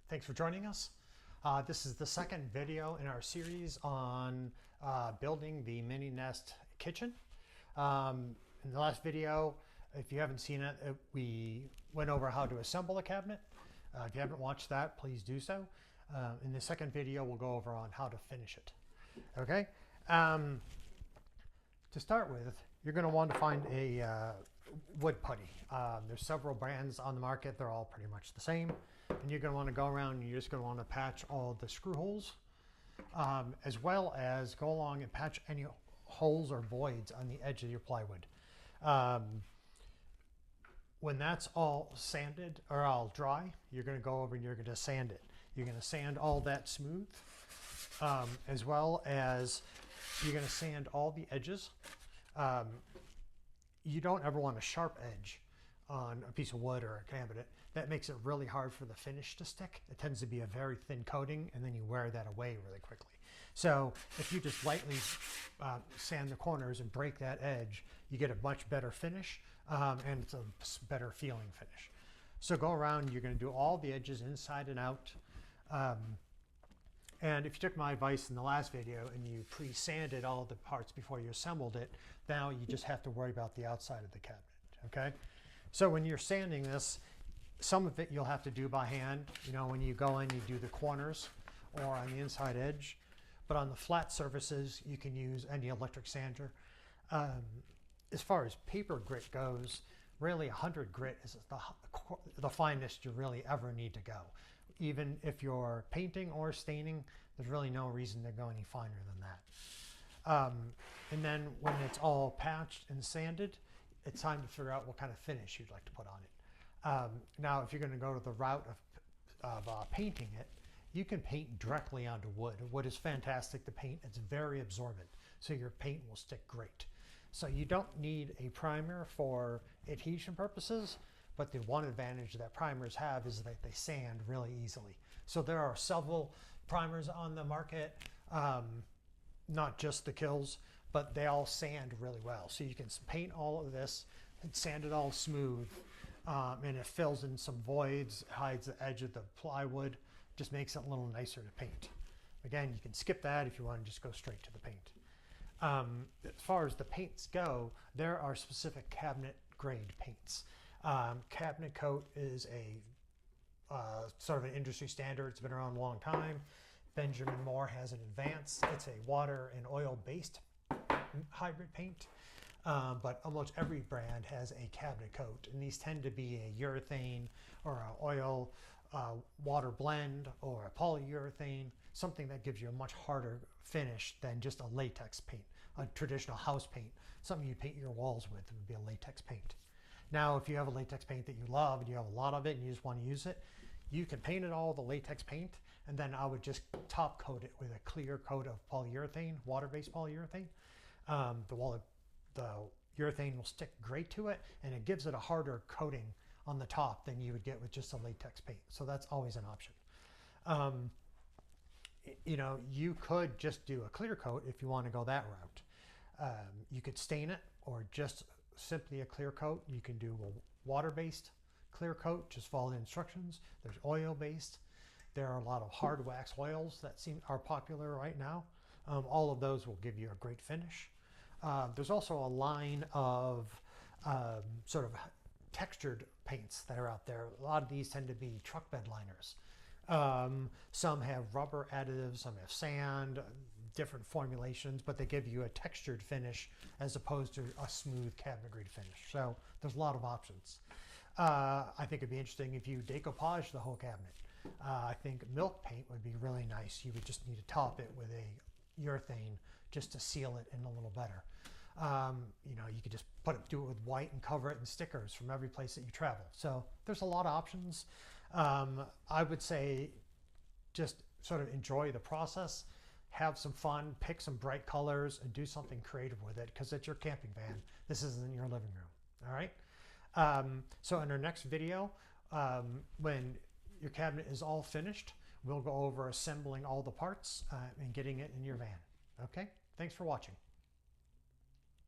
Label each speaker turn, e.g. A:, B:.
A: Thanks for joining us. This is the second video in our series on building the mini nest kitchen. In the last video, if you haven't seen it, we went over how to assemble a cabinet. If you haven't watched that, please do so. In the second video, we'll go over on how to finish it. Okay. To start with, you're going to want to find a wood putty. There's several brands on the market. They're all pretty much the same. And you're going to want to go around and you're just going to want to patch all the screw holes, as well as go along and patch any holes or voids on the edge of your plywood. When that's all sanded or all dry, you're going to go over and you're going to sand it. You're going to sand all that smooth, as well as you're going to sand all the edges. You don't ever want a sharp edge on a piece of wood or a cabinet. That makes it really hard for the finish to stick. It tends to be a very thin coating, and then you wear that away really quickly. So if you just lightly sand the corners and break that edge, you get a much better finish, and it's a better feeling finish. So go around, you're going to do all the edges inside and out. And if you took my advice in the last video and you pre-sanded all the parts before you assembled it, now you just have to worry about the outside of the cabinet, okay? So when you're sanding this, some of it you'll have to do by hand. You know, when you go in, you do the corners or on the inside edge. But on the flat surfaces, you can use any electric sander. As far as paper grit goes, really 100 grit is the finest you really ever need to go. Even if you're painting or staining, there's really no reason to go any finer than that. And then when it's all patched and sanded, it's time to figure out what kind of finish you'd like to put on it. Now, if you're going to go to the route of painting it, you can paint directly onto wood. Wood is fantastic to paint. It's very absorbent, so your paint will stick great. So you don't need a primer for adhesion purposes, but the one advantage that primers have is that they sand really easily. So there are several primers on the market, not just the Kills, but they all sand really well. So you can paint all of this and sand it all smooth, and it fills in some voids, hides the edge of the plywood, just makes it a little nicer to paint. Again, you can skip that if you want to just go straight to the paint. As far as the paints go, there are specific cabinet grade paints. Cabinet coat is a sort of an industry standard. It's been around a long time. Benjamin Moore has an advanced. It's a water and oil based hybrid paint. But almost every brand has a cabinet coat, and these tend to be a urethane or an oil water blend or a polyurethane, something that gives you a much harder finish than just a latex paint, a traditional house paint. Something you paint your walls with would be a latex paint. Now, if you have a latex paint that you love and you have a lot of it and you just want to use it, you can paint it all with the latex paint, and then I would just top coat it with a clear coat of polyurethane, water-based polyurethane. The urethane will stick great to it, and it gives it a harder coating on the top than you would get with just a latex paint. So that's always an option. You know, you could just do a clear coat if you want to go that route. You could stain it or just simply a clear coat. You can do a water-based clear coat, just follow the instructions. There's oil-based. There are a lot of hard wax oils that are popular right now. All of those will give you a great finish. There's also a line of sort of textured paints that are out there. A lot of these tend to be truck bed liners. Some have rubber additives, some have sand, different formulations, but they give you a textured finish as opposed to a smooth cabinet grade finish. So there's a lot of options. I think it'd be interesting if you decoupage the whole cabinet. I think milk paint would be really nice. You would just need to top it with a urethane just to seal it in a little better. You know, you could just do it with white and cover it in stickers from every place that you travel. So there's a lot of options. I would say just sort of enjoy the process, have some fun, pick some bright colors, and do something creative with it, because it's your camping van. This isn't your living room. All right. So in our next video, when your cabinet is all finished, we'll go over assembling all the parts and getting it in your van. Okay, thanks for watching.